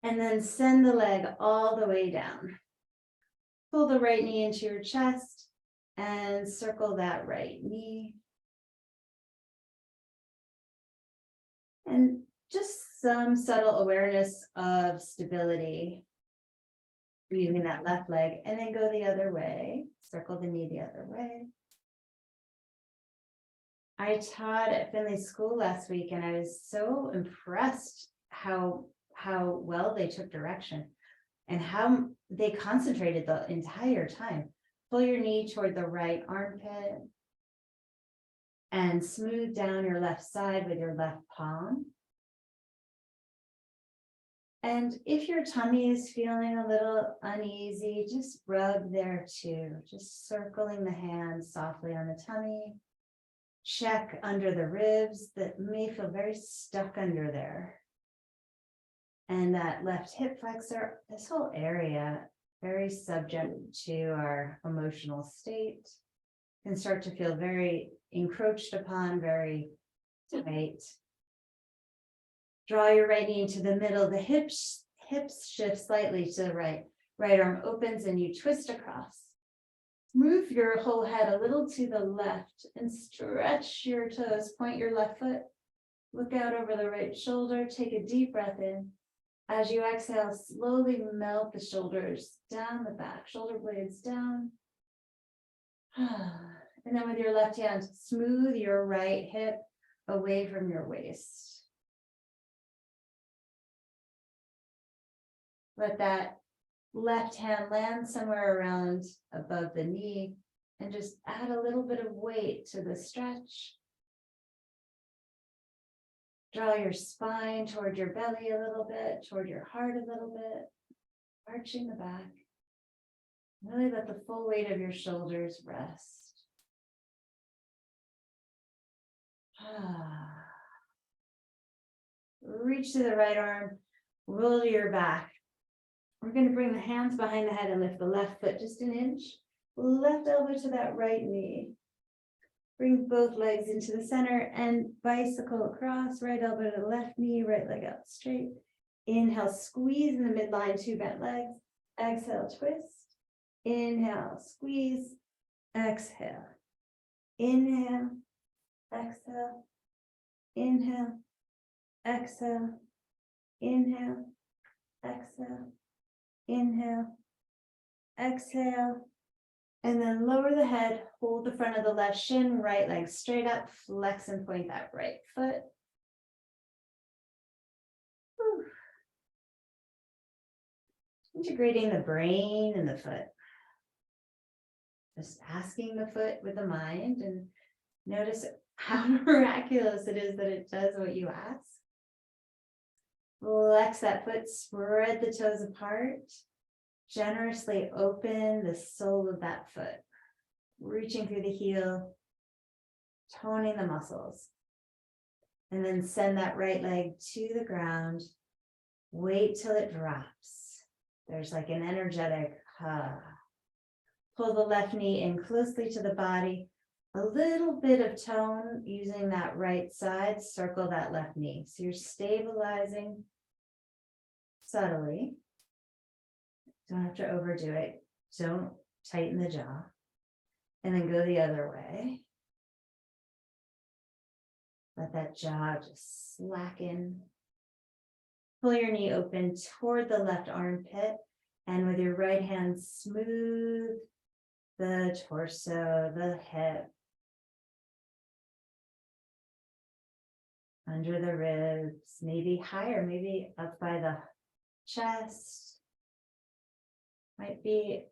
And then send the leg all the way down. Pull the right knee into your chest and circle that right knee. And just some subtle awareness of stability using that left leg, and then go the other way. Circle the knee the other way. I taught at Finley School last week, and I was so impressed how well they took direction and how they concentrated the entire time. Pull your knee toward the right armpit and smooth down your left side with your left palm. And if your tummy is feeling a little uneasy, just rub there too. Just circling the hand softly on the tummy. Check under the ribs that may feel very stuck under there. And that left hip flexor, this whole area, very subject to our emotional state, can start to feel very encroached upon, very tight. Draw your right knee into the middle. The hips shift slightly to the right. Right arm opens and you twist across. Move your whole head a little to the left and stretch your toes. Point your left foot. Look out over the right shoulder. Take a deep breath in. As you exhale, slowly melt the shoulders down the back, shoulder blades down. And then with your left hand, smooth your right hip away from your waist. Let that left hand land somewhere around above the knee and just add a little bit of weight to the stretch. Draw your spine toward your belly a little bit, toward your heart a little bit, arching the back. Really let the full weight of your shoulders rest. Reach to the right arm, roll to your back. We're going to bring the hands behind the head and lift the left foot just an inch. Left elbow to that right knee. Bring both legs into the center and bicycle across. Right elbow to the left knee, right leg out straight. Inhale, squeeze in the midline, two bent legs. Exhale, twist. Inhale, squeeze. Exhale. Inhale. Exhale. Inhale. Exhale. Inhale. Exhale. Inhale. Exhale. And then lower the head, hold the front of the left shin, right leg straight up, flex and point that right foot. Whew. Integrating the brain and the foot. Just asking the foot with the mind, and notice how miraculous it is that it does what you ask. Flex that foot, spread the toes apart. Generously open the sole of that foot, reaching through the heel, toning the muscles. And then send that right leg to the ground. Wait till it drops. There's like an energetic Pull the left knee in closely to the body. A little bit of tone using that right side. Circle that left knee. So you're stabilizing subtly. Don't have to overdo it. Don't tighten the jaw. And then go the other way. Let that jaw just slacken. Pull your knee open toward the left armpit. And with your right hand, smooth the torso, the hip. Under the ribs, maybe higher, maybe up by the chest. Might be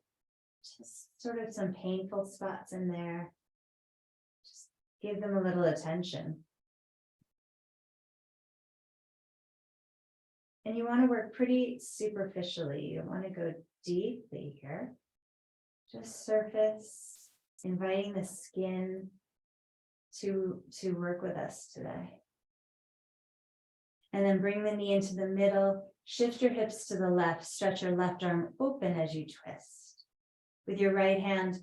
just sort of some painful spots in there. Just give them a little attention. And you want to work pretty superficially. You don't want to go deeply here. Just surface, inviting the skin to work with us today. And then bring the knee into the middle. Shift your hips to the left, stretch your left arm open as you twist. With your right hand,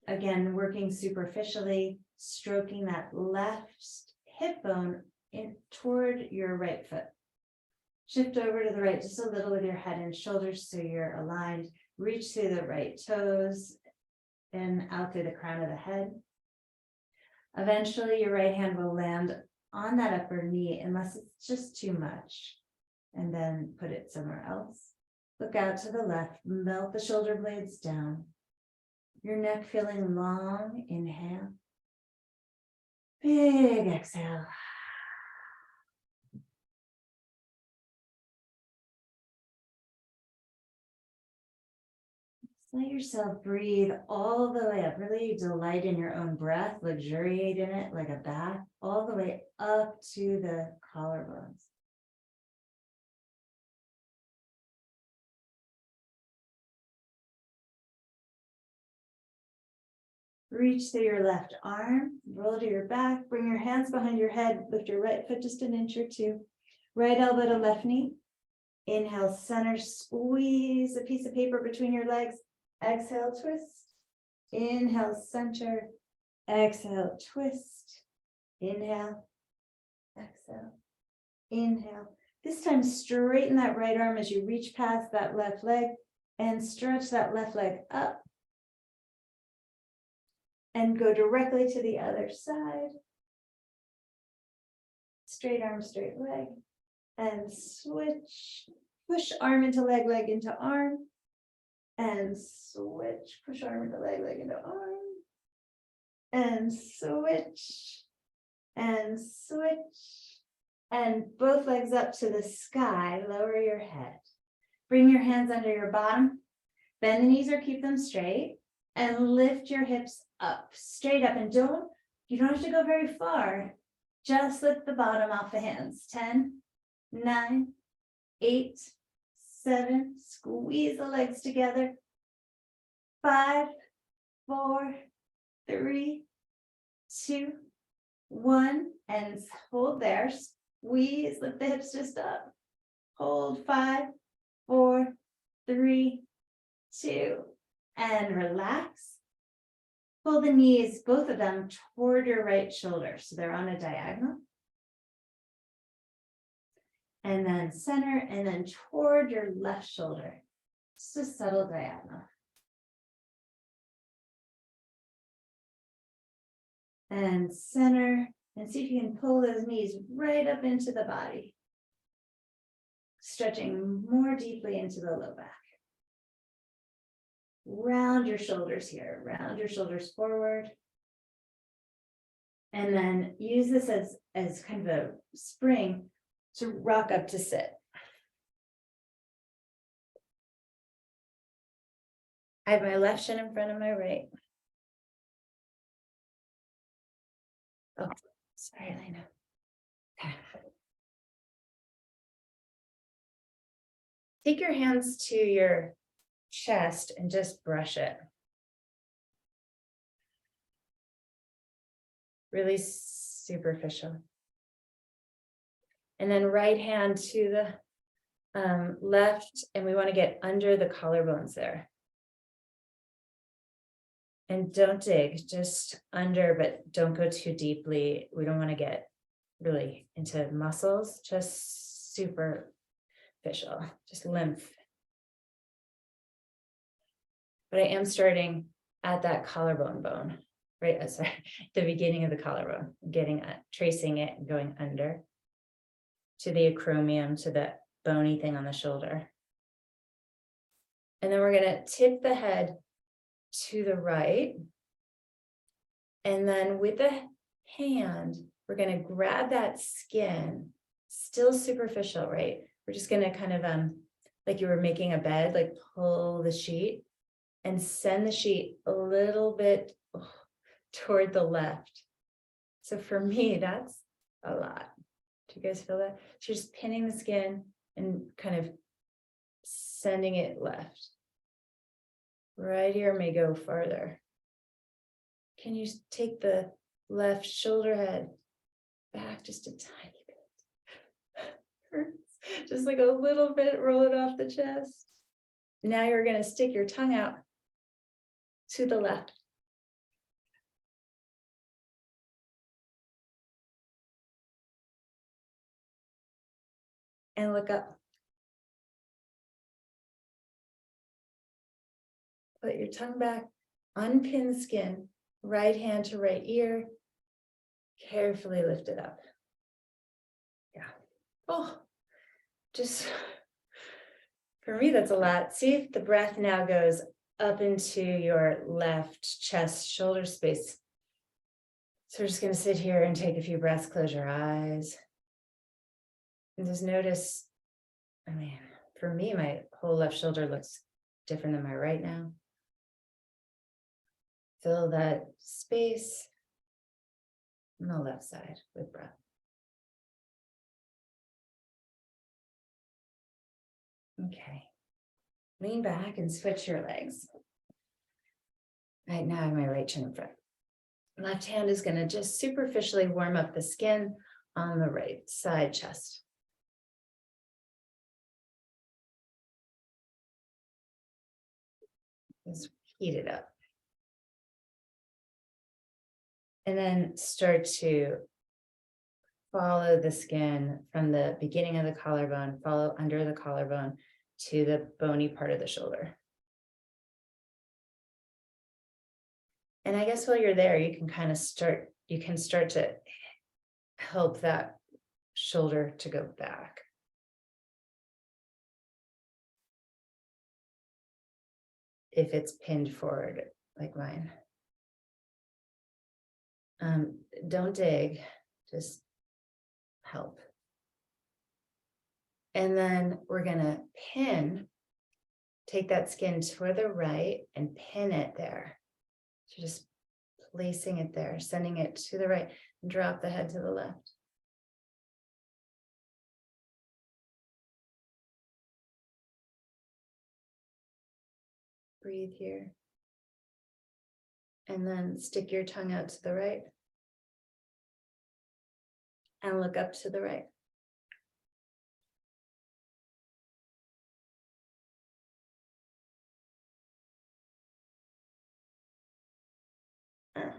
again, working superficially, stroking that left hip bone in toward your right foot. Shift over to the right just a little with your head and shoulders so you're aligned. Reach through the right toes and out through the crown of the head. Eventually, your right hand will land on that upper knee unless it's just too much. And then put it somewhere else. Look out to the left, melt the shoulder blades down. Your neck feeling long, inhale. Big exhale. Let yourself breathe all the way up. Really delight in your own breath, luxuriate in it like a bath, all the way up to the collarbones. Reach through your left arm, roll to your back, bring your hands behind your head, lift your right foot just an inch or two. Right elbow to left knee. Inhale, center, squeeze a piece of paper between your legs. Exhale, twist. Inhale, center. Exhale, twist. Inhale. Exhale. Inhale. This time, straighten that right arm as you reach past that left leg and stretch that left leg up. And go directly to the other side. Straight arm, straight leg. And switch. Push arm into leg, leg into arm. And switch. Push arm into leg, leg into arm. And switch. And switch. And both legs up to the sky. Lower your head. Bring your hands under your bottom. Bend the knees or keep them straight. And lift your hips up, straight up. And you don't have to go very far. Just lift the bottom off the hands. 10, 9, 8, 7. Squeeze the legs together. 5, 4, 3, 2, 1. And hold there. Squeeze, lift the hips just up. Hold 5, 4, 3, 2. And relax. Pull the knees, both of them, toward your right shoulder. So they're on a diagonal. And then center, and then toward your left shoulder. Just a subtle diagonal. And center, and see if you can pull those knees right up into the body. Stretching more deeply into the low back. Round your shoulders here, round your shoulders forward. And then use this as kind of a spring to rock up to sit. I have my left shin in front of my right. Oh, sorry, Elena. Okay. Take your hands to your chest and just brush it. Really superficial. And then right hand to the left, and we want to get under the collarbones there. And don't dig, just under, but don't go too deeply. We don't want to get really into muscles, just superficial, just lymph. But I am starting at that collarbone bone, right? Sorry, the beginning of the collarbone, tracing it and going under to the acromion, to the bony thing on the shoulder. And then we're going to tip the head to the right. And then with the hand, we're going to grab that skin, still superficial, right? We're just going to kind of, like you were making a bed, like pull the sheet and send the sheet a little bit toward the left. So for me, that's a lot. Do you guys feel that? So just pinning the skin and kind of sending it left. Right here may go farther. Can you take the left shoulder head back just a tiny bit? Hurts. Just like a little bit, roll it off the chest. Now you're going to stick your tongue out to the left. and look up. Put your tongue back, unpin the skin, right hand to right ear, carefully lift it up. Yeah. Oh, just for me, that's a lot. See if the breath now goes up into your left chest, shoulder space. So we're just going to sit here and take a few breaths, close your eyes. And just notice, I mean, for me, my whole left shoulder looks different than my right now. Fill that space on the left side with breath. Okay. Lean back and switch your legs. Right now I have my right shin in front. Left hand is going to just superficially warm up the skin on the right side chest. Just heat it up. And then start to follow the skin from the beginning of the collarbone, follow under the collarbone to the bony part of the shoulder. And I guess while you're there, you can start to help that shoulder to go back. If it's pinned forward like mine. Don't dig, just help. And then we're gonna take that skin to the right and pin it there. So just placing it there, sending it to the right, and drop the head to the left. Breathe here. And then stick your tongue out to the right. And look up to the right. And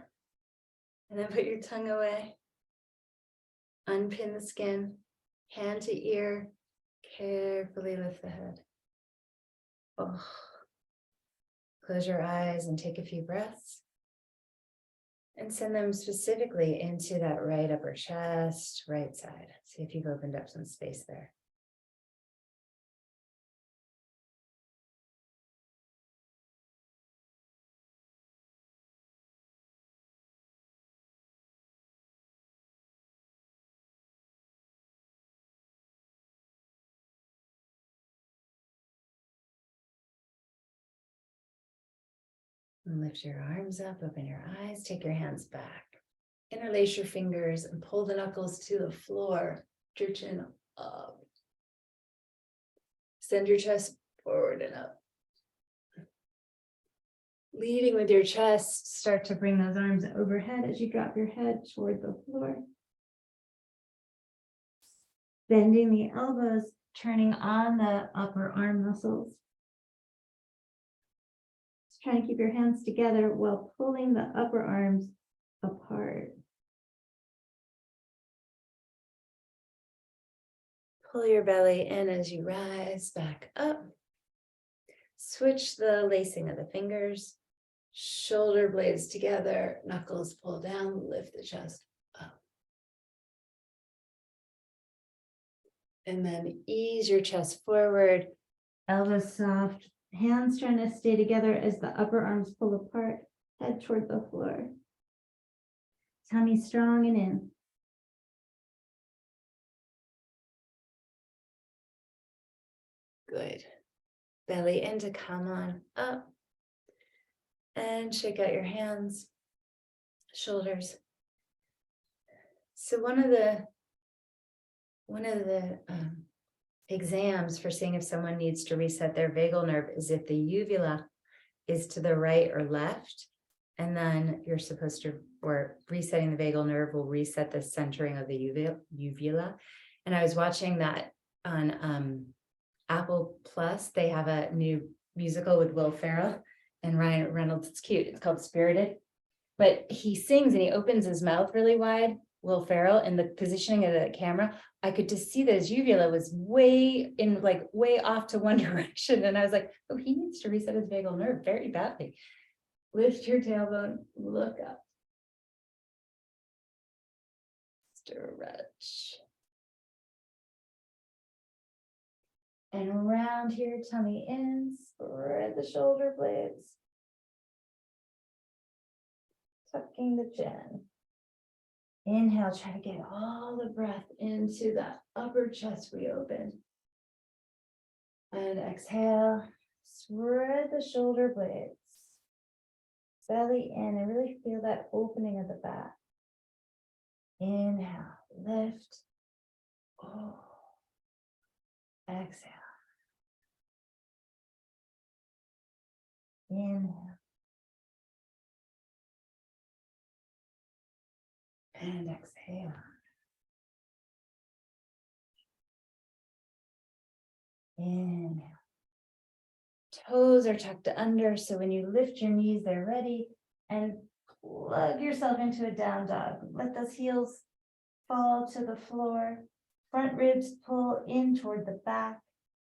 then put your tongue away. Unpin the skin. Hand to ear. Carefully lift the head. Oh. Close your eyes and take a few breaths. And send them specifically into that right upper chest, right side. See if you've opened up some space there. And lift your arms up, open your eyes, take your hands back. Interlace your fingers and pull the knuckles to the floor. Your chin up. Send your chest forward and up. Leading with your chest, start to bring those arms overhead as you drop your head toward the floor. Bending the elbows, turning on the upper arm muscles. Trying to keep your hands together while pulling the upper arms apart. Pull your belly in as you rise back up. Switch the lacing of the fingers. Shoulder blades together, knuckles pull down, lift the chest up. And then ease your chest forward, elbows soft. Hands trying to stay together as the upper arms pull apart, head toward the floor. Tummy strong and in. Good. Belly in to come on up. And shake out your hands, shoulders. So one of the exams for seeing if someone needs to reset their vagal nerve is if the uvula is to the right or left, and then you're supposed to, or resetting the vagal nerve will reset the centering of the uvula. And I was watching that on Apple Plus. They have a new musical with Will Ferrell and Ryan Reynolds. It's cute. It's called Spirited. But he sings and he opens his mouth really wide Will Ferrell in the positioning of the camera, I could just see that his uvula was way off to one direction. And I was like, oh, he needs to reset his vagal nerve very badly. Lift your tailbone, look up. Stretch. And round here, tummy in, spread the shoulder blades. Tucking the chin. Inhale, try to get all the breath into that upper chest reopen. And exhale, spread the shoulder blades. Belly in and really feel that opening of the back. Inhale, lift. Oh. Exhale. Inhale. And exhale. Inhale. Toes are tucked under, so when you lift your knees, they're ready. And plug yourself into a down dog. Let those heels fall to the floor. Front ribs pull in toward the back.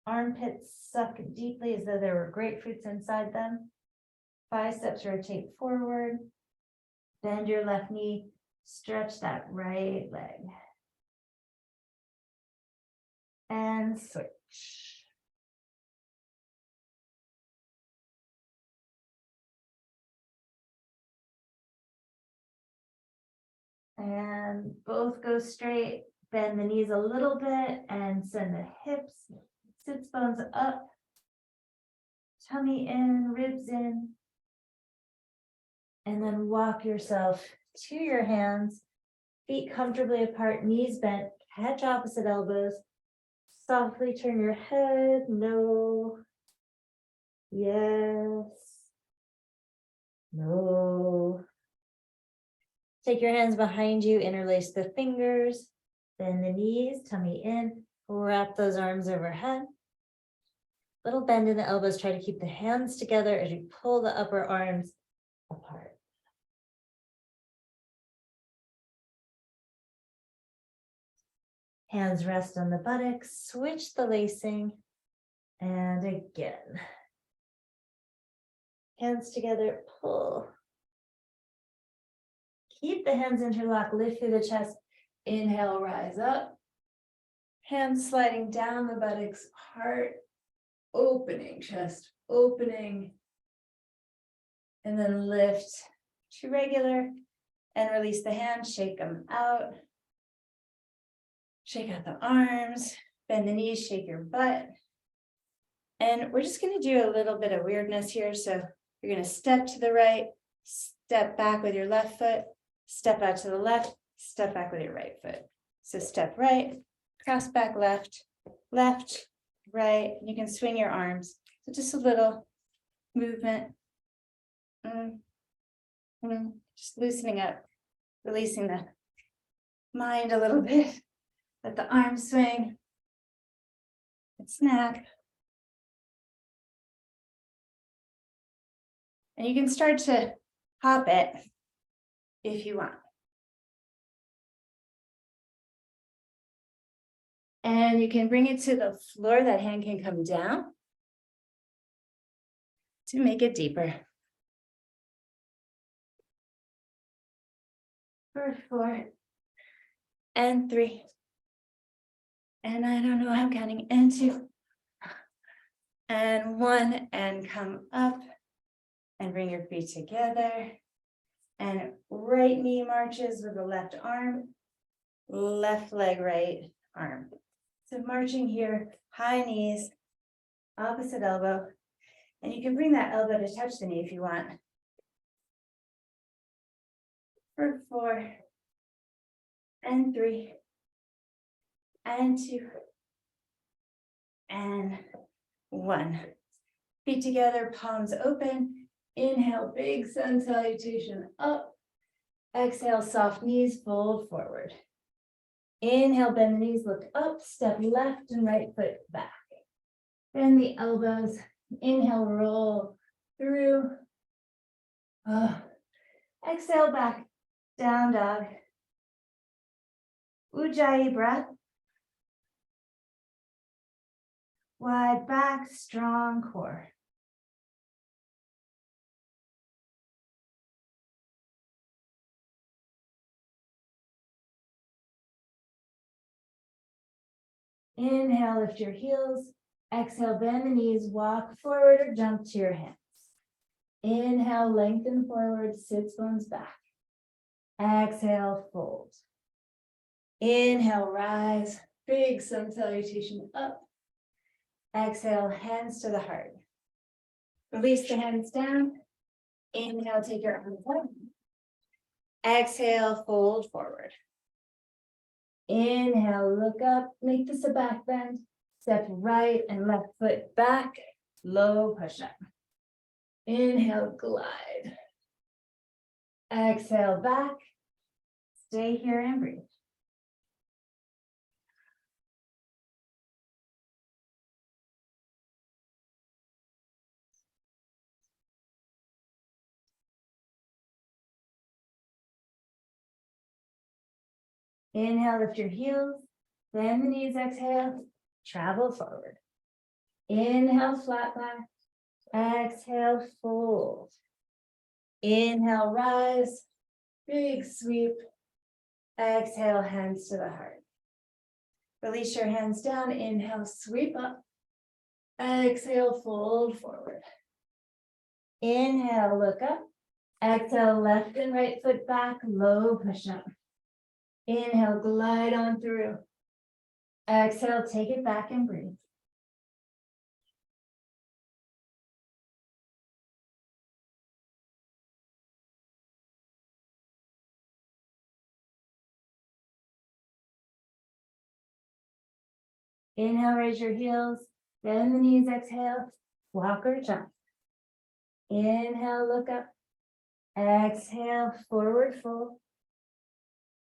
Armpits suck deeply as though there were grapefruits inside them. Biceps rotate forward. Bend your left knee. Stretch that right leg. And switch. And both go straight. Bend the knees a little bit and send the hips, sits bones up. Tummy in, ribs in. And then walk yourself to your hands, feet comfortably apart, knees bent, catch opposite elbows. Softly turn your head, no, yes, no. Take your hands behind you, interlace the fingers, bend the knees, tummy in, wrap those arms overhead. Little bend in the elbows, try to keep the hands together as you pull the upper arms apart. Hands rest on the buttocks, switch the lacing, and again. Hands together, pull. Keep the hands interlocked, lift through the chest. Inhale, rise up. Hands sliding down the buttocks, heart opening, chest opening. And then lift to regular and release the hands, shake them out. Shake out the arms, bend the knees, shake your butt. And we're just going to do a little bit of weirdness here. So you're going to step to the right, step back with your left foot, step out to the left, step back with your right foot. So step right, cross back left, left, right. You can swing your arms. So just a little movement. Just loosening up, releasing the mind a little bit. Let the arms swing and snap. And you can start to hop it if you want. And you can bring it to the floor. That hand can come down to make it deeper. For 4 and 3. And I don't know, I'm counting, and 2 and 1, and come up and bring your feet together. And right knee marches with the left arm, left leg, right arm. So marching here, high knees, opposite elbow. And you can bring that elbow to touch the knee if you want. For 4 and 3 and 2 and 1. Feet together, palms open. Inhale, big sun salutation up. Exhale, soft knees, fold forward. Inhale, bend the knees, look up, step left and right foot back. Bend the elbows. Inhale, roll through. Exhale, back, down dog. Ujjayi breath. Wide back, strong core. Inhale, lift your heels. Exhale, bend the knees, walk forward or jump to your hands. Inhale, lengthen forward, sits bones back. Exhale, fold. Inhale, rise, big sun salutation up. Exhale, hands to the heart. Release the hands down. Inhale, take your arms up. Exhale, fold forward. Inhale, look up, make this a back bend. Step right and left foot back, low push up. Inhale, glide. Exhale, back. Stay here and breathe. Inhale, lift your heels, bend the knees, exhale, travel forward. Inhale, flat back. Exhale, fold. Inhale, rise, big sweep. Exhale, hands to the heart. Release your hands down. Inhale, sweep up. Exhale, fold forward. Inhale, look up. Exhale, left and right foot back, low push up. Inhale, glide on through. Exhale, take it back and breathe. Inhale, raise your heels, bend the knees, exhale, walk or jump. Inhale, look up. Exhale, forward fold.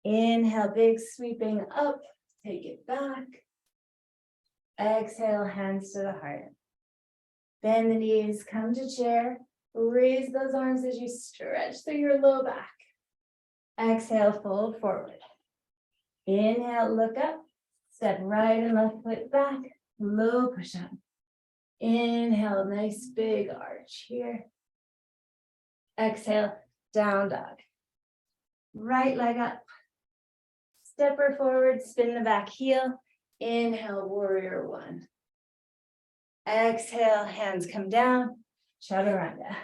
Inhale, big sweeping up, take it back. Exhale, hands to the heart. Bend the knees, come to chair. Raise those arms as you stretch through your low back. Exhale, fold forward. Inhale, look up. Step right and left foot back, low push up. Inhale, nice big arch here. Exhale, down dog. Right leg up. Stepper forward, spin the back heel. Inhale, warrior one. Exhale, hands come down, chaturanga.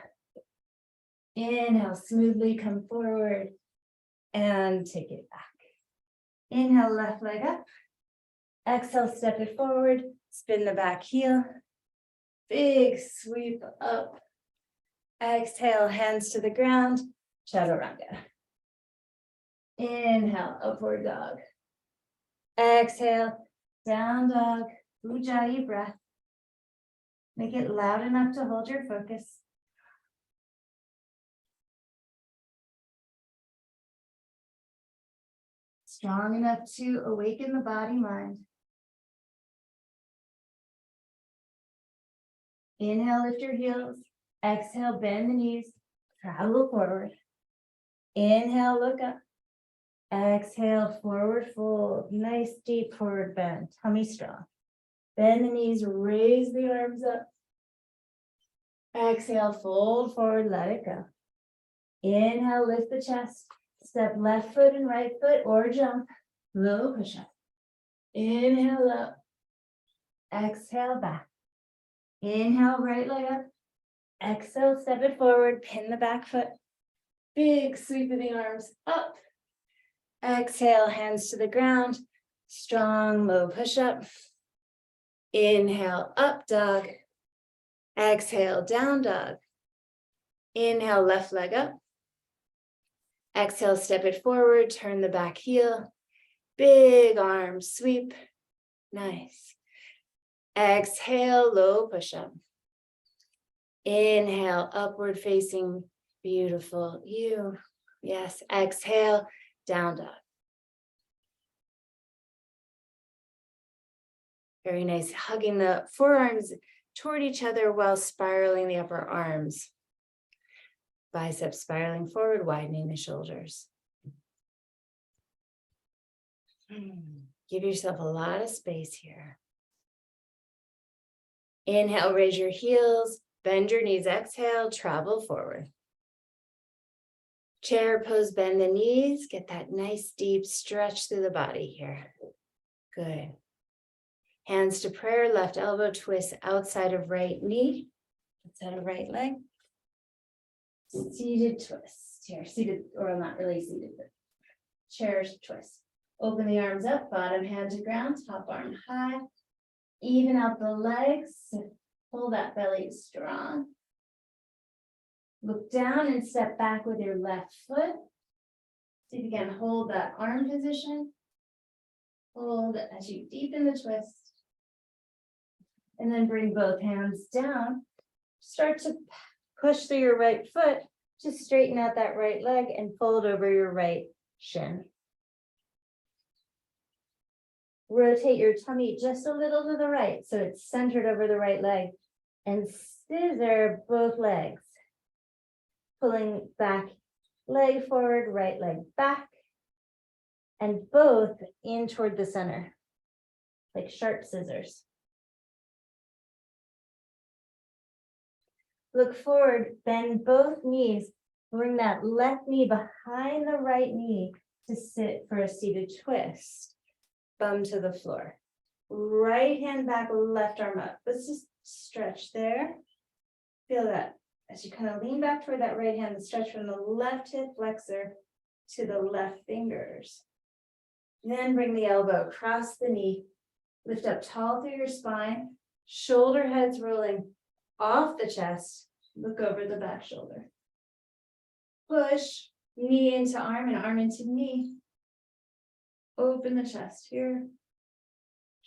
Inhale, smoothly come forward and take it back. Inhale, left leg up. Exhale, step it forward, spin the back heel. Big sweep up. Exhale, hands to the ground, chaturanga. Inhale, upward dog. Exhale, down dog, ujjayi breath. Make it loud enough to hold your focus. Strong enough to awaken the body mind. Inhale, lift your heels. Exhale, bend the knees, travel forward. Inhale, look up. Exhale, forward fold. Nice deep forward bend, tummy strong. Bend the knees, raise the arms up. Exhale, fold forward, let it go. Inhale, lift the chest. Step left foot and right foot or jump. Low push up. Inhale up. Exhale back. Inhale, right leg up. Exhale, step it forward, pin the back foot. Big sweep of the arms up. Exhale, hands to the ground. Strong, low push up. Inhale, up dog. Exhale, down dog. Inhale, left leg up. Exhale, step it forward, turn the back heel. Big arm sweep. Nice. Exhale, low push up. Inhale, upward facing, beautiful you. Yes, exhale, down dog. Very nice, hugging the forearms toward each other while spiraling the upper arms. Biceps spiraling forward, widening the shoulders. Give yourself a lot of space here. Inhale, raise your heels, bend your knees, exhale, travel forward. Chair pose, bend the knees, get that nice deep stretch through the body here. Good. Hands to prayer, left elbow twist outside of right knee, outside of right leg. Seated twist here, seated, or not really seated, but chair twist. Open the arms up, bottom hand to ground, top arm high. Even out the legs, pull that belly strong. Look down and step back with your left foot. See if you can hold that arm position. Hold as you deepen the twist. And then bring both hands down. Start to push through your right foot to straighten out that right leg and fold over your right shin. Rotate your tummy just a little to the right so it's centered over the right leg, and scissor both legs. Pulling back leg forward, right leg back, and both in toward the center, like sharp scissors. Look forward, bend both knees, bring that left knee behind the right knee to sit for a seated twist. Bum to the floor. Right hand back, left arm up. Let's just stretch there. Feel that as you kind of lean back toward that right hand, stretch from the left hip flexor to the left fingers. Then bring the elbow across the knee. Lift up tall through your spine. Shoulder heads rolling off the chest. Look over the back shoulder. Push knee into arm and arm into knee. Open the chest here.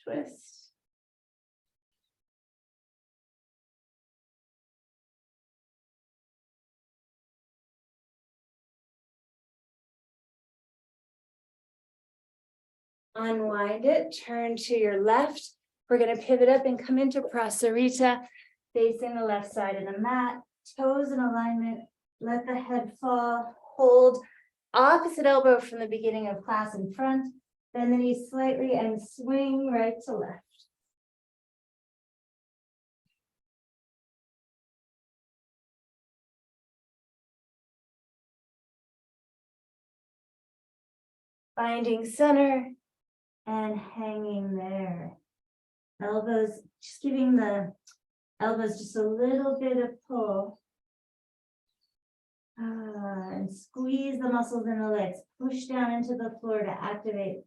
Twist. Unwind it, turn to your left. We're going to pivot up and come into Prasarita, facing the left side of the mat, toes in alignment, let the head fall, hold opposite elbow from the beginning of class in front, bend the knees slightly and swing right to left. Finding center and hanging there. Elbows, just giving the elbows just a little bit of pull. And squeeze the muscles in the legs. Push down into the floor to activate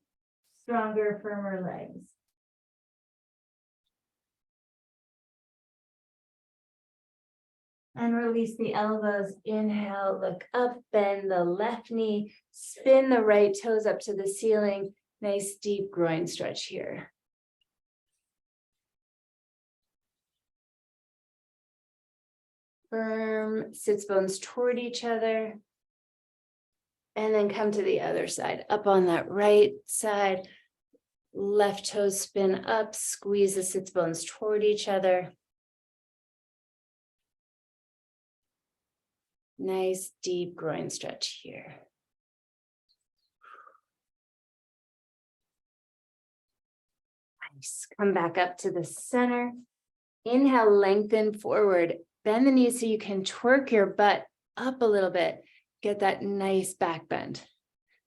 stronger, firmer legs. And release the elbows. Inhale, look up, bend the left knee, spin the right toes up to the ceiling. Nice deep groin stretch here. Firm sits bones toward each other. And then come to the other side. Up on that right side, left toes spin up, squeeze the sits bones toward each other. Nice deep groin stretch here. Nice. Come back up to the center. Inhale, lengthen forward. Bend the knees so you can twerk your butt up a little bit. Get that nice back bend.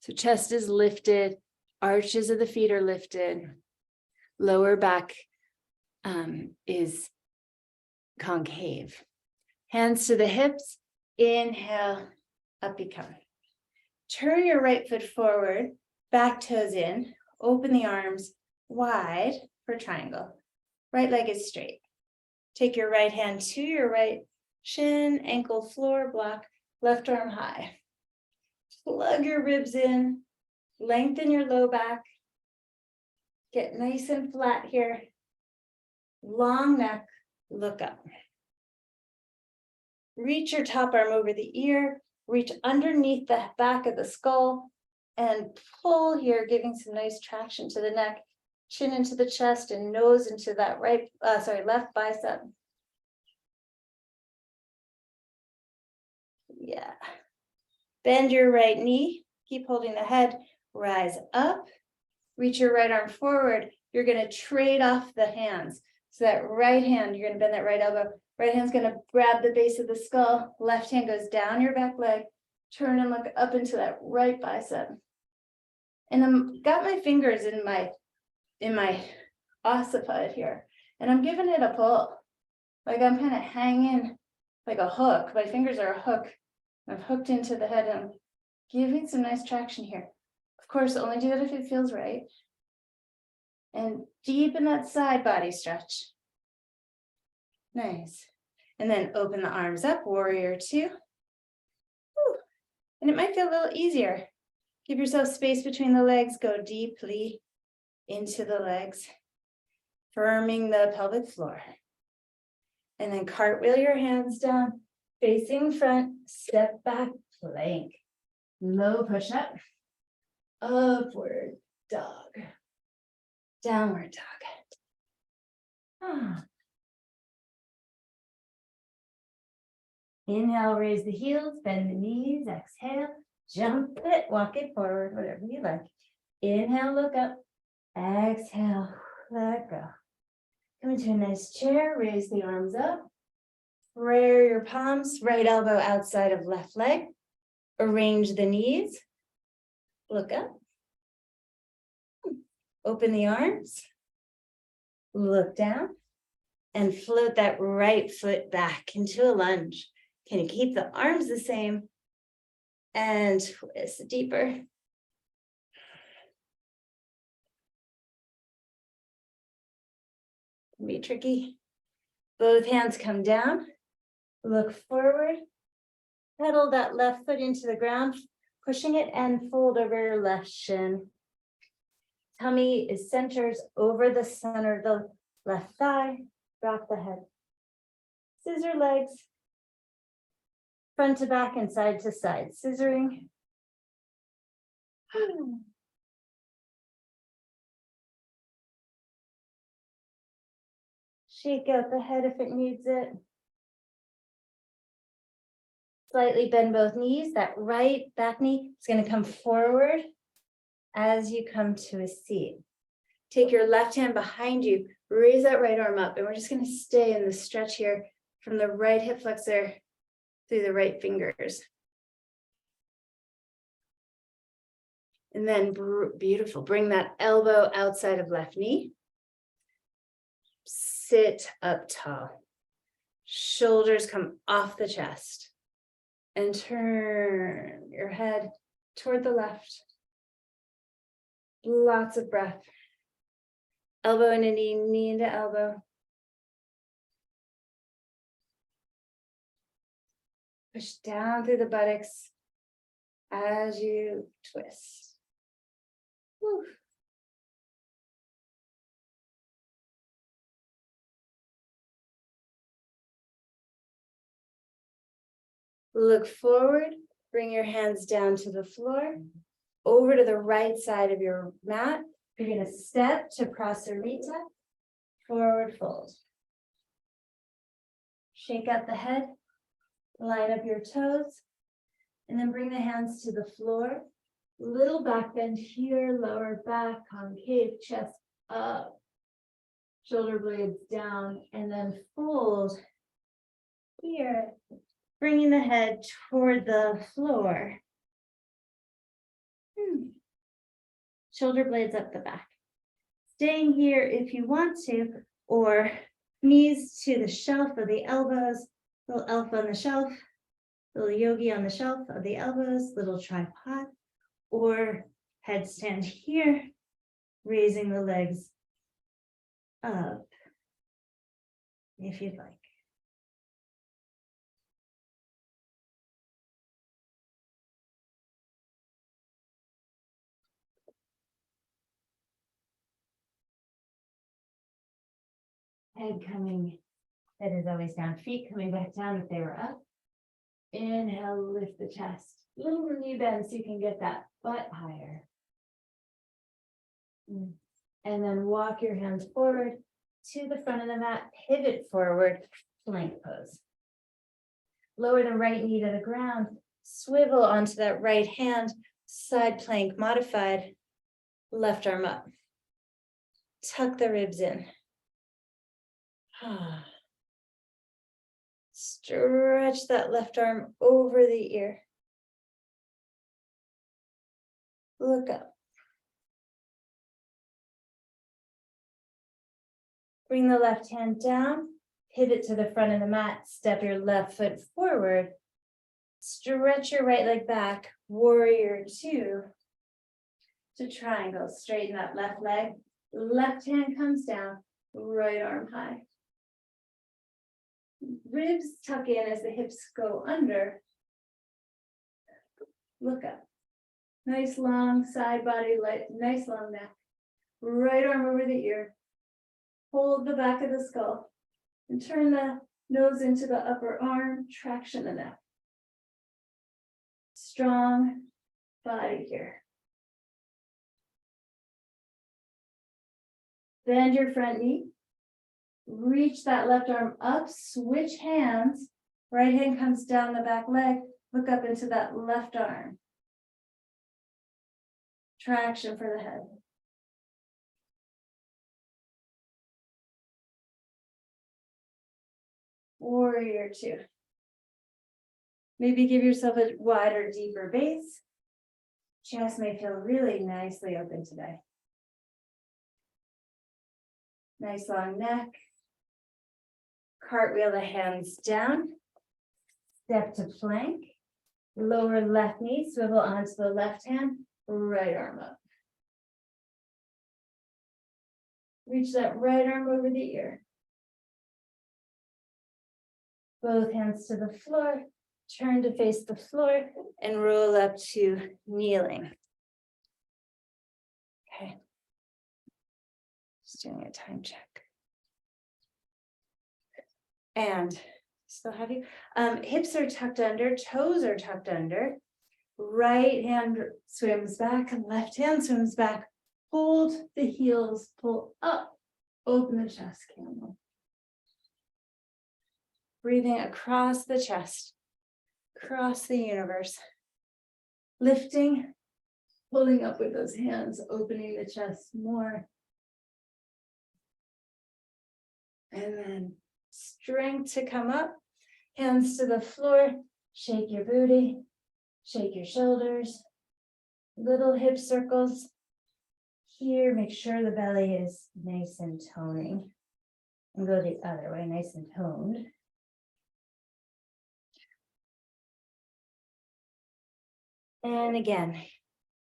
So chest is lifted, arches of the feet are lifted, lower back is concave. Hands to the hips, inhale, up you come. Turn your right foot forward, back toes in, open the arms wide for triangle. Right leg is straight. Take your right hand to your right shin, ankle, floor, block, left arm high. Plug your ribs in, lengthen your low back. Get nice and flat here. Long neck, look up. Reach your top arm over the ear, reach underneath the back of the skull, and pull here, giving some nice traction to the neck, chin into the chest and nose into that left bicep. Yeah. Bend your right knee, keep holding the head, rise up, reach your right arm forward, you're gonna trade off the hands. So that right hand, you're gonna bend that right elbow, right hand's gonna grab the base of the skull, left hand goes down your back leg, turn and look up into that right bicep. And I'm got my fingers in my occiput here, and I'm giving it a pull. Like I'm kind of hanging like a hook. My fingers are a hook. I've hooked into the head and I'm giving some nice traction here. Of course, only do it if it feels right. And deepen that side body stretch. Nice. And then open the arms up, warrior two. Whew. And it might feel a little easier. Give yourself space between the legs, go deeply into the legs, firming the pelvic floor. And then cartwheel your hands down, facing front, step back, plank. Low push up, upward dog, downward dog. Inhale, raise the heels, bend the knees, exhale, jump it, walk it forward, whatever you like. Inhale, look up, exhale, let go. Come into a nice chair, raise the arms up, prayer your palms, right elbow outside of left leg, arrange the knees, look up, open the arms, look down, and float that right foot back into a lunge. Can you keep the arms the same? And twist deeper. Can be tricky. Both hands come down, look forward, pedal that left foot into the ground, pushing it and fold over your left shin. Tummy is centers over the center of the left thigh, drop the head. Scissor legs, front to back and side to side, scissoring. Shake out the head if it needs it. Slightly bend both knees. That right back knee is going to come forward as you come to a seat. Take your left hand behind you, raise that right arm up, and we're just going to stay in the stretch here from the right hip flexor through the right fingers. And then beautiful, bring that elbow outside of left knee. Sit up tall. Shoulders come off the chest. And turn your head toward the left. Lots of breath. Elbow into knee, knee into elbow. Push down through the buttocks as you twist. Whew. Look forward, bring your hands down to the floor, over to the right side of your mat. You're going to step to Prasarita, forward fold. Shake out the head, line up your toes, and then bring the hands to the floor. Little back bend here, lower back, concave, chest up, shoulder blades down, and then fold here. Bringing the head toward the floor. Shoulder blades up the back. Staying here if you want to, or knees to the shelf or the elbows, little elf on the shelf, little yogi on the shelf of the elbows, little tripod, or headstand here, raising the legs up if you'd like. Head is always down, feet coming back down if they were up. Inhale, lift the chest. Little knee bend so you can get that butt higher. And then walk your hands forward to the front of the mat, pivot forward, plank pose. Lower the right knee to the ground, swivel onto that right hand, side plank modified. Left arm up. Tuck the ribs in. Stretch that left arm over the ear. Look up. Bring the left hand down, pivot to the front of the mat, step your left foot forward. Stretch your right leg back, warrior two. To triangle, straighten that left leg. Left hand comes down, right arm high. Ribs tuck in as the hips go under. Look up. Nice long side body, nice long neck. Right arm over the ear. Hold the back of the skull and turn the nose into the upper arm, traction the neck. Strong body here. Bend your front knee. Reach that left arm up, switch hands. Right hand comes down the back leg. Look up into that left arm. Traction for the head. Warrior two. Maybe give yourself a wider, deeper base. Chest may feel really nicely open today. Nice long neck. Cartwheel the hands down. Step to plank. Lower left knee, swivel onto the left hand, right arm up. Reach that right arm over the ear. Both hands to the floor, turn to face the floor, and roll up to kneeling. Okay. Just doing a time check. And still have you. Hips are tucked under, toes are tucked under. Right hand swims back and left hand swims back. Hold the heels, pull up, open the chest, camel. Breathing across the chest, across the universe. Lifting, pulling up with those hands, opening the chest more. And then strength to come up, hands to the floor, shake your booty, shake your shoulders, little hip circles. Here, make sure the belly is nice and toning. And go the other way, nice and toned. And again,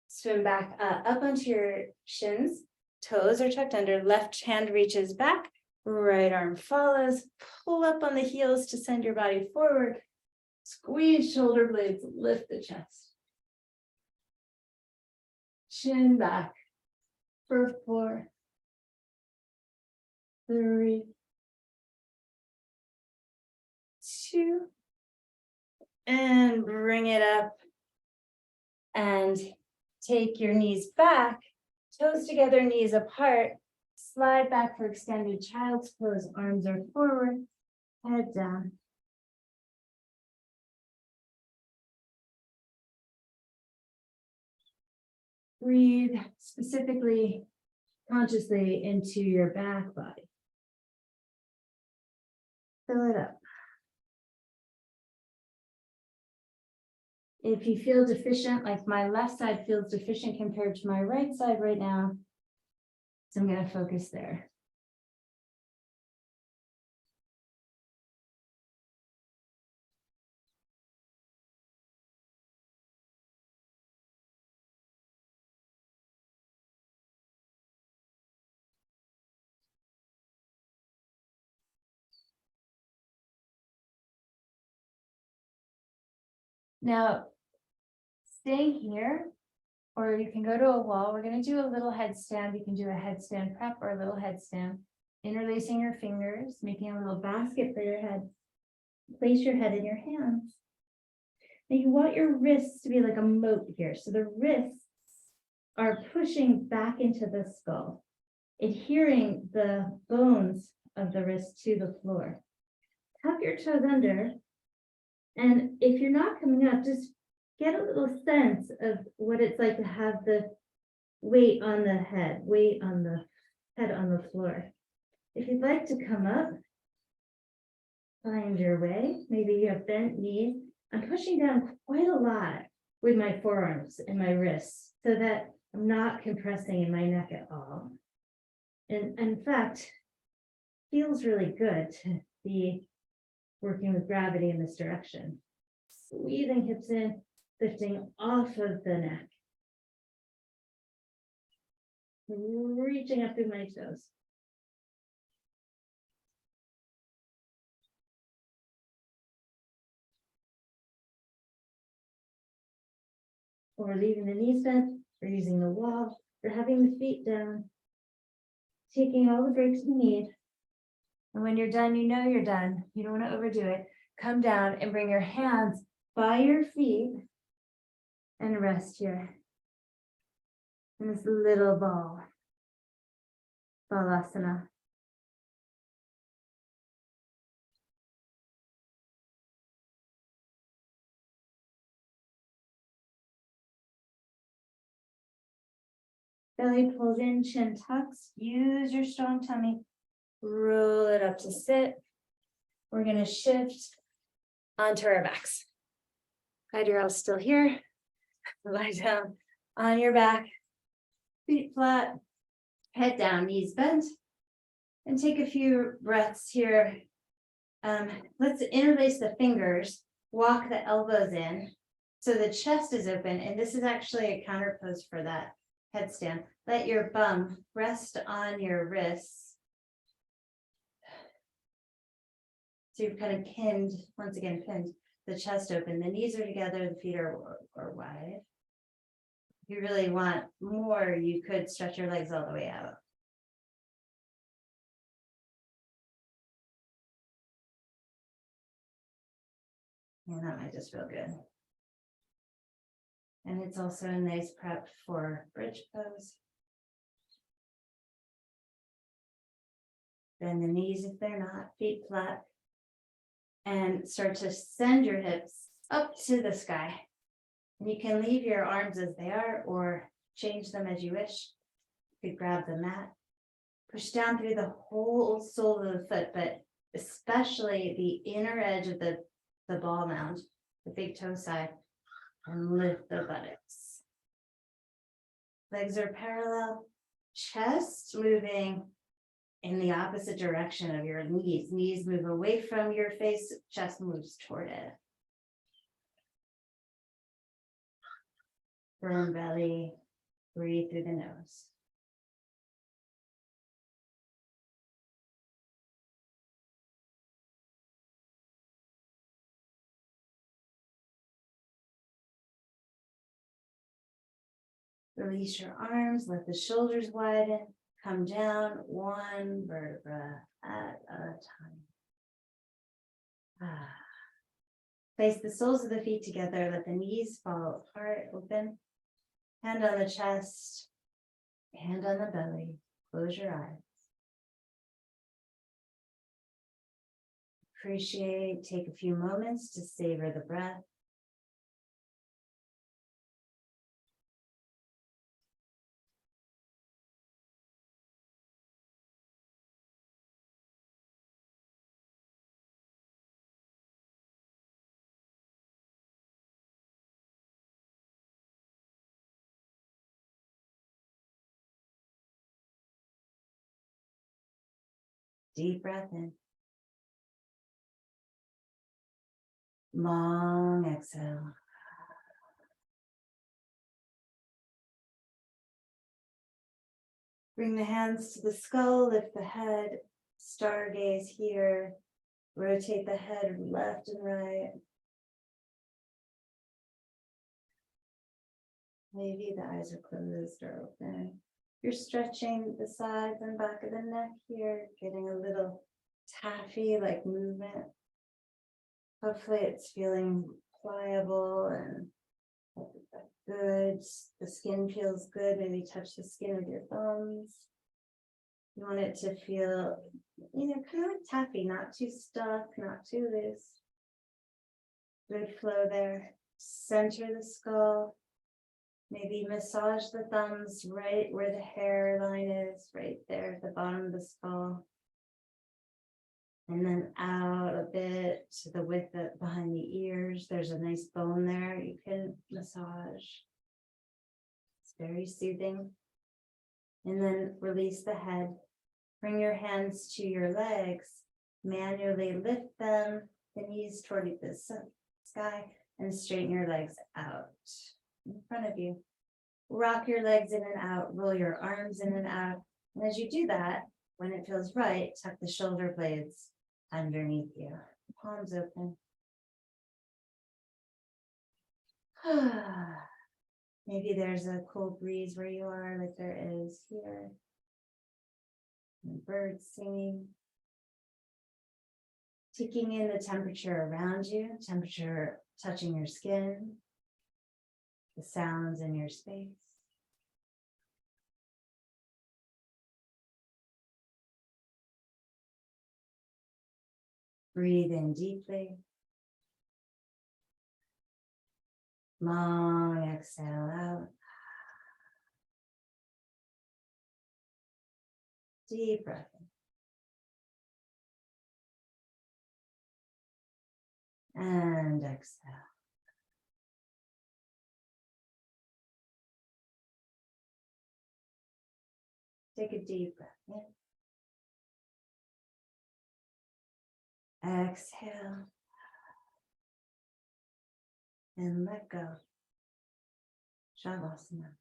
swim back up onto your shins. Toes are tucked under, left hand reaches back, right arm follows. Pull up on the heels to send your body forward. Squeeze shoulder blades, lift the chest. Chin back for 4, 3, 2, and bring it up. And take your knees back, toes together, knees apart. Slide back for extended child's pose. Arms are forward, head down. Breathe specifically, consciously into your back body. Fill it up. If you feel deficient, like my left side feels deficient compared to my right side right now, so I'm going to focus there. Now, stay here, or you can go to a wall. We're going to do a little headstand. You can do a headstand prep or a little headstand. Interlacing your fingers, making a little basket for your head. Place your head in your hands. Now you want your wrists to be like a moat here. So the wrists are pushing back into the skull, adhering the bones of the wrist to the floor. Tuck your toes under. And if you're not coming up, just get a little sense of what it's like to have the weight on the head, weight on the head on the floor. If you'd like to come up, find your way. Maybe you have bent knees. I'm pushing down quite a lot with my forearms and my wrists so that I'm not compressing in my neck at all. And in fact, feels really good to be working with gravity in this direction. Squeezing hips in, lifting off of the neck. Reaching up through my toes. Or leaving the knees bent, or using the wall, or having the feet down. Taking all the breaks you need. And when you're done, you know you're done. You don't want to overdo it. Come down and bring your hands by your feet and rest here. In this little ball. Savasana. Belly pulls in, chin tucks. Use your strong tummy. Roll it up to sit. We're going to shift onto our backs. Glad you're all still here. Lie down on your back. Feet flat. Head down, knees bent. And take a few breaths here. Let's interlace the fingers. Walk the elbows in. So the chest is open. And this is actually a counter pose for that headstand. Let your bum rest on your wrists. So you've kind of pinned, once again, pinned the chest open. The knees are together, the feet are wide. If you really want more, you could stretch your legs all the way out. And that might just feel good. And it's also a nice prep for bridge pose. Bend the knees if they're not, feet flat. And start to send your hips up to the sky. And you can leave your arms as they are or change them as you wish. You could grab the mat. Push down through the whole sole of the foot, but especially the inner edge of the ball mound, the big toe side, and lift the buttocks. Legs are parallel, chest moving in the opposite direction of your knees. Knees move away from your face, chest moves toward it. Firm belly, breathe through the nose. Release your arms, let the shoulders widen, come down one vertebra at a time. Place the soles of the feet together, let the knees fall apart, open. Hand on the chest, hand on the belly, close your eyes. Appreciate, take a few moments to savor the breath. Deep breath in. Long exhale. Bring the hands to the skull, lift the head, stargaze here. Rotate the head left and right. Maybe the eyes are closed or open. You're stretching the sides and back of the neck here, getting a little taffy-like movement. Hopefully it's feeling pliable and good. The skin feels good. Maybe touch the skin with your thumbs. You want it to feel, kind of like taffy, not too stuck, not too loose. Good flow there. Center the skull. Maybe massage the thumbs right where the hairline is, right there at the bottom of the skull. And then out a bit to the width behind the ears. There's a nice bone there you can massage. It's very soothing. And then release the head. Bring your hands to your legs. Manually lift them, the knees toward the sky, and straighten your legs out in front of you. Rock your legs in and out, roll your arms in and out. And as you do that, when it feels right, tuck the shoulder blades underneath you. Palms open. Maybe there's a cool breeze where you are, like there is here. And birds singing. Taking in the temperature around you, temperature touching your skin, the sounds in your space. Breathe in deeply. Long exhale out. Deep breath in. And exhale. Take a deep breath in. Exhale. And let go. Savasana.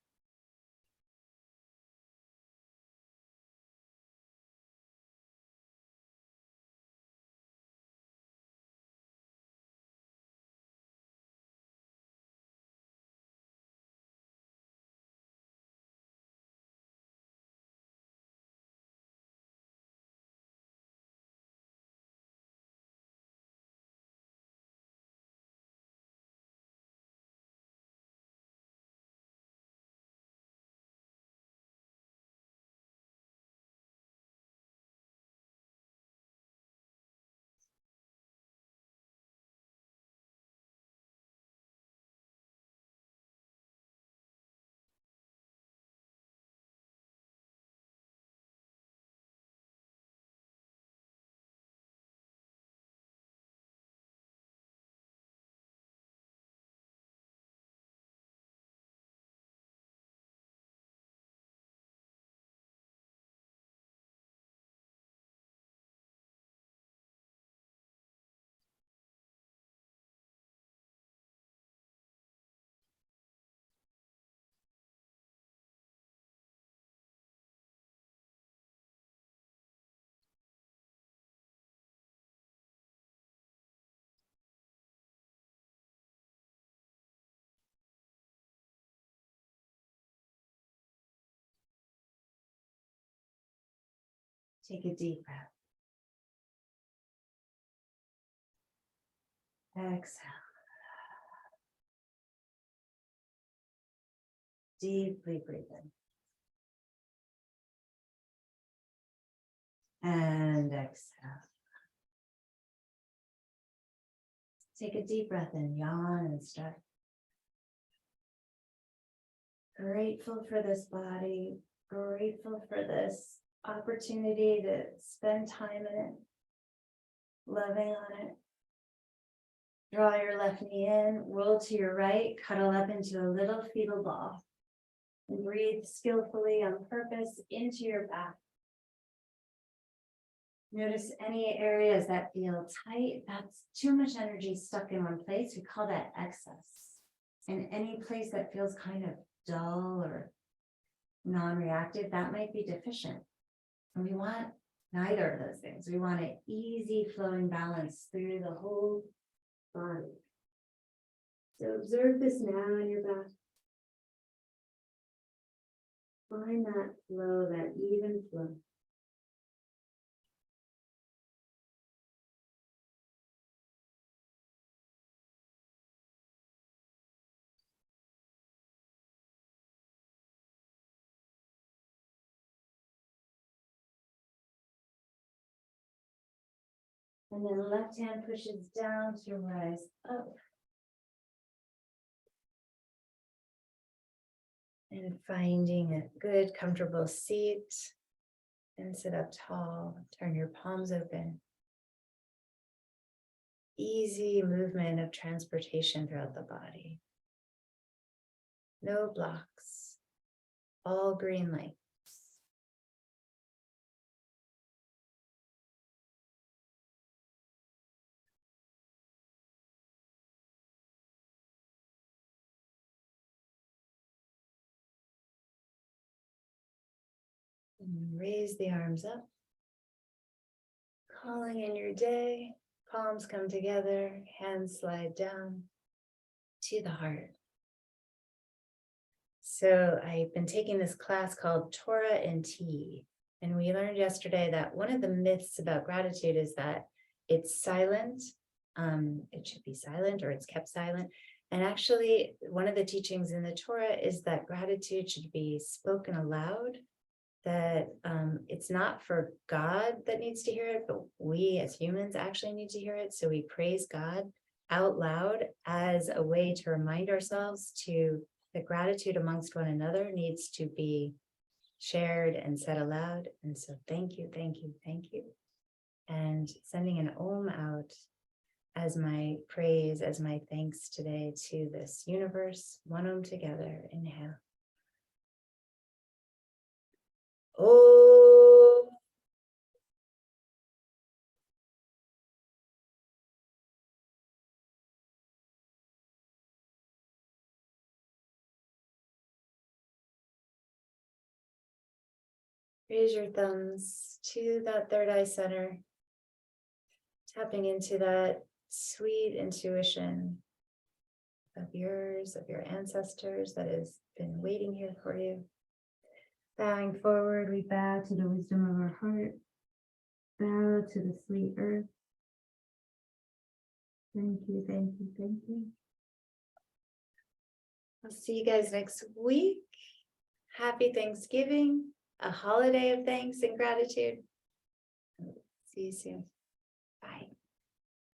Take a deep breath. Exhale. Deeply breathe in. And exhale. Take a deep breath in, yawn and stretch. Grateful for this body, grateful for this opportunity to spend time in it, loving on it. Draw your left knee in, roll to your right, cuddle up into a little fetal ball. And breathe skillfully on purpose into your back. Notice any areas that feel tight. That's too much energy stuck in one place. We call that excess. And any place that feels kind of dull or non-reactive, that might be deficient. And we want neither of those things. We want an easy flowing balance through the whole body. So observe this now in your back. Find that flow, that even flow. And then the left hand pushes down to rise up. And finding a good, comfortable seat. And sit up tall. Turn your palms open. Easy movement of transportation throughout the body. No blocks. All green lights. And raise the arms up. Calling in your day. Palms come together. Hands slide down to the heart. So I've been taking this class called Torah and Tea. And we learned yesterday that one of the myths about gratitude is that it's silent. It should be silent or it's kept silent. And actually, one of the teachings in the Torah is that gratitude should be spoken aloud, that it's not for God that needs to hear it, but we as humans actually need to hear it. So we praise God out loud as a way to remind ourselves to that gratitude amongst one another needs to be shared and said aloud. And so thank you, thank you, thank you. And sending an om out as my praise, as my thanks today to this universe. One om together. Inhale. Oh. Raise your thumbs to that third eye center, tapping into that sweet intuition of yours, of your ancestors that has been waiting here for you. Bowing forward, we bow to the wisdom of our heart, bow to the sweet earth. Thank you, thank you, thank you. I'll see you guys next week. Happy Thanksgiving, a holiday of thanks and gratitude. See you soon. Bye.